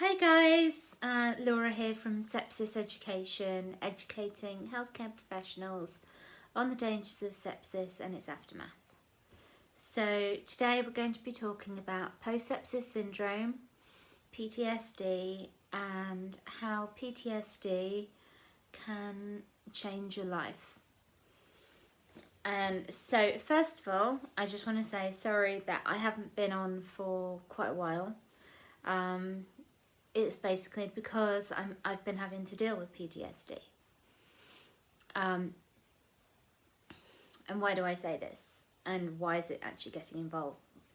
Hi guys, Laura here from Sepsis Education, educating healthcare professionals on the dangers of sepsis and its aftermath. So today we're going to be talking about post-sepsis syndrome, PTSD, and how PTSD can change your life. And so first of all, I just want to say sorry that I haven't been on for quite a while. It's basically because I've been having to deal with PTSD. And why do I say this? And why is it actually getting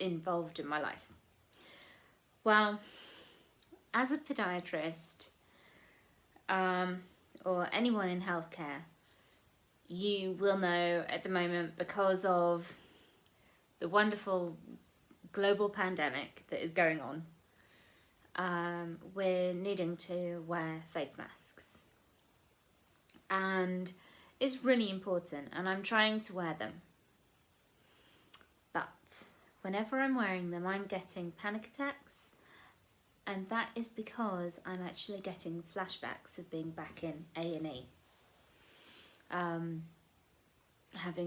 involved in my life? Well, as a podiatrist, or anyone in healthcare, you will know at the moment, because of the wonderful global pandemic that is going on, we're needing to wear face masks, and it's really important, and I'm trying to wear them, but whenever I'm wearing them I'm getting panic attacks, and that is because I'm actually getting flashbacks of being back in A&E, having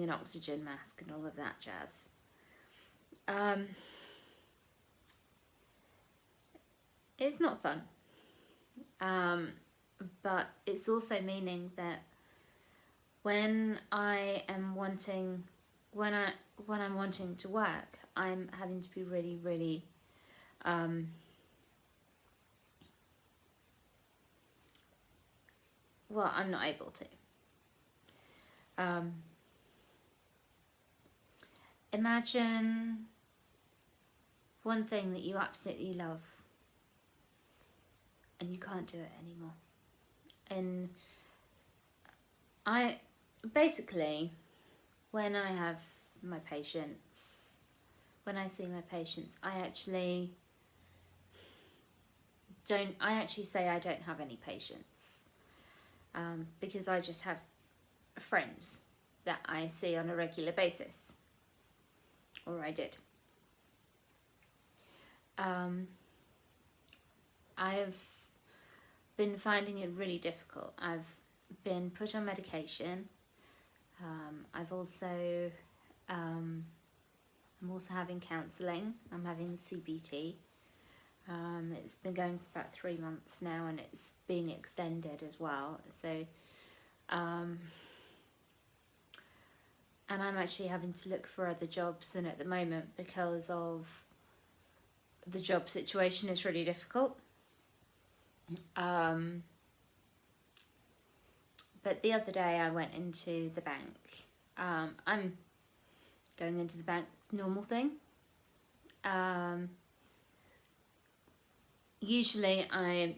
an oxygen mask and all of that jazz. It's not fun, but it's also meaning that when I'm wanting to work, I'm having to be really well, I'm not able to. Imagine one thing that you absolutely love and you can't do it anymore. And I basically, when I have my patients, when I see my patients, I actually say I don't have any patients, because I just have friends that I see on a regular basis, or I did. I've been finding it really difficult. I've been put on medication. I'm also having counselling. I'm having CBT. It's been going for about 3 months now, and it's being extended as well. So, and I'm actually having to look for other jobs, and at the moment, because of the job situation, is really difficult. But the other day I went into the bank. I'm going into the bank, normal thing. Usually I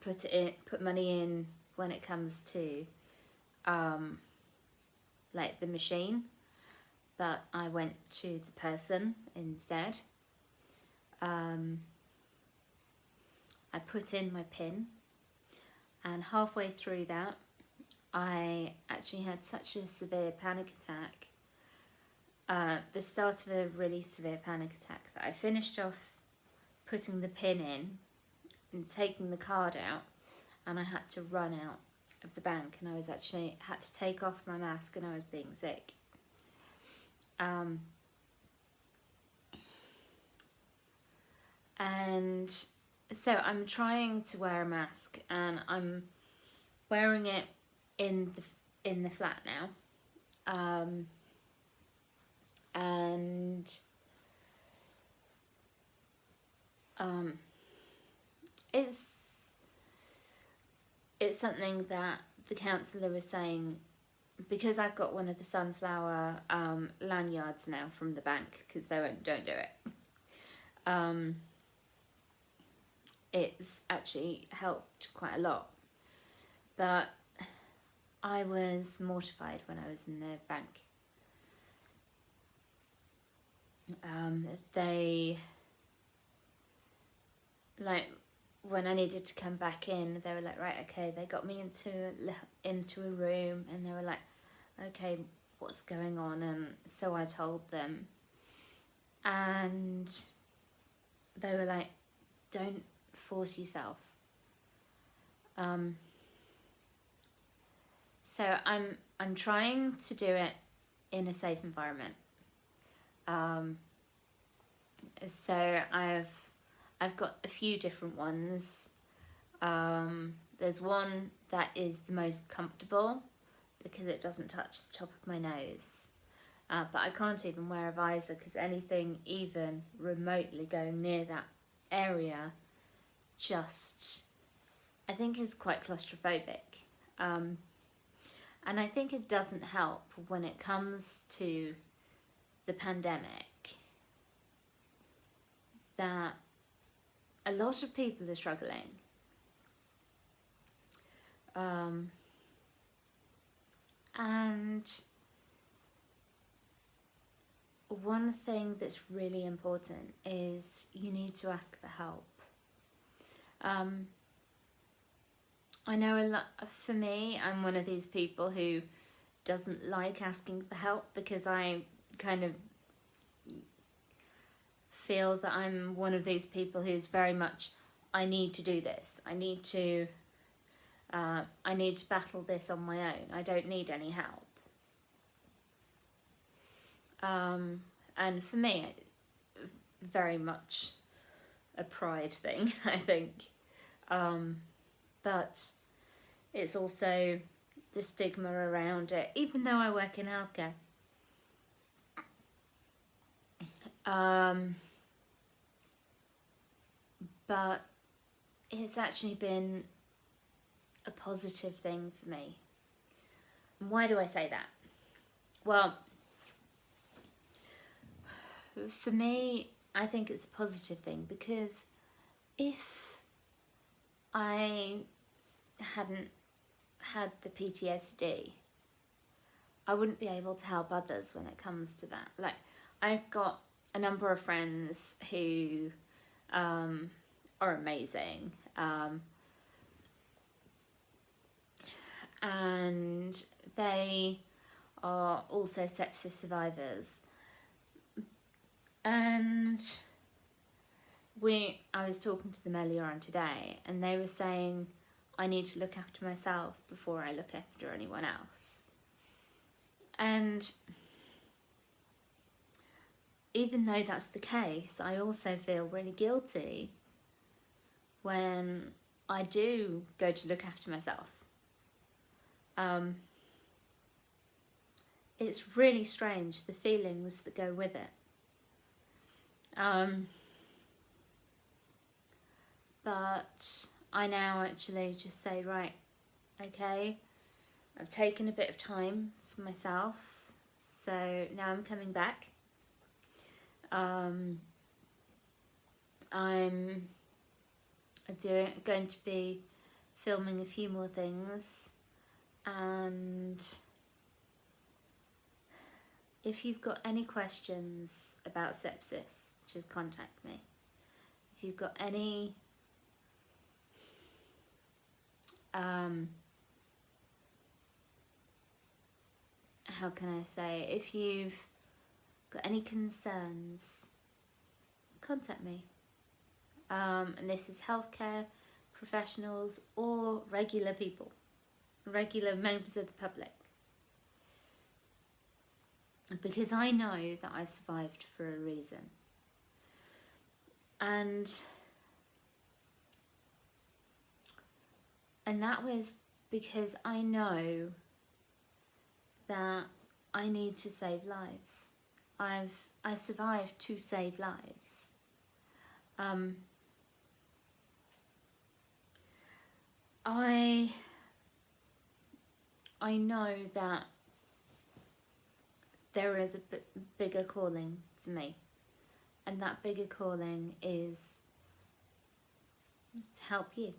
put money in when it comes to like the machine, but I went to the person instead. I put in my PIN, and halfway through that I actually had such a severe panic attack, the start of a really severe panic attack, that I finished off putting the PIN in and taking the card out, and I had to run out of the bank, and I was actually had to take off my mask, and I was being sick. And so I'm trying to wear a mask, and I'm wearing it in the flat now, and it's something that the counsellor was saying, because I've got one of the sunflower lanyards now from the bank, because they don't do it. It's actually helped quite a lot, but I was mortified when I was in the bank. They, like, when I needed to come back in, they were like, right, okay, they got me into a room, and they were like, okay, what's going on? And so I told them, and they were like, don't force yourself. So I'm trying to do it in a safe environment. So I've got a few different ones. There's one that is the most comfortable because it doesn't touch the top of my nose. But I can't even wear a visor because anything even remotely going near that area just, I think, is quite claustrophobic. And I think it doesn't help when it comes to the pandemic that a lot of people are struggling. And one thing that's really important is you need to ask for help. I know a lot, for me, I'm one of these people who doesn't like asking for help because I kind of feel that I'm one of these people who's very much, I need to do this. I need to battle this on my own. I don't need any help. And for me, very much a pride thing, I think. But it's also the stigma around it, even though I work in healthcare. But it's actually been a positive thing for me. And why do I say that? Well, for me, I think it's a positive thing because if I hadn't had the PTSD, I wouldn't be able to help others when it comes to that. Like, I've got a number of friends who are amazing, and they are also sepsis survivors. And I was talking to them earlier on today, and they were saying, I need to look after myself before I look after anyone else. And even though that's the case, I also feel really guilty when I do go to look after myself. It's really strange, the feelings that go with it. But I now actually just say, right, okay, I've taken a bit of time for myself, so now I'm coming back. I'm going to be filming a few more things, and if you've got any questions about sepsis, just contact me. If you've got any how can I say, if you've got any concerns, contact me. And this is healthcare professionals or regular people, regular members of the public. Because I know that I survived for a reason. And that was because I know that I need to save lives. I survived to save lives. I know that there is a bigger calling for me, and that bigger calling is to help you.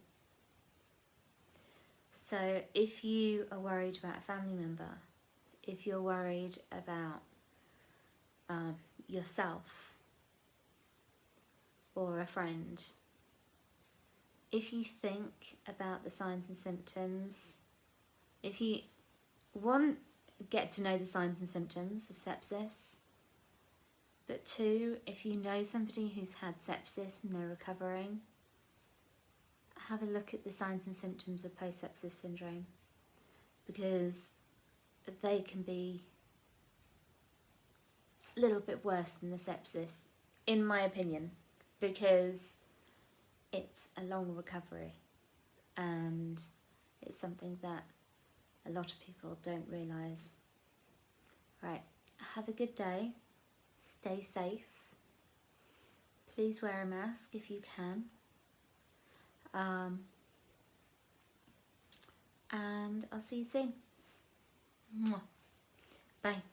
So if you are worried about a family member, if you're worried about yourself or a friend, if you think about the signs and symptoms, if you, one, get to know the signs and symptoms of sepsis, but two, if you know somebody who's had sepsis and they're recovering, have a look at the signs and symptoms of post-sepsis syndrome, because they can be a little bit worse than the sepsis, in my opinion, because it's a long recovery and it's something that a lot of people don't realise. Right, have a good day, stay safe, please wear a mask if you can, and I'll see you soon. Mwah. Bye.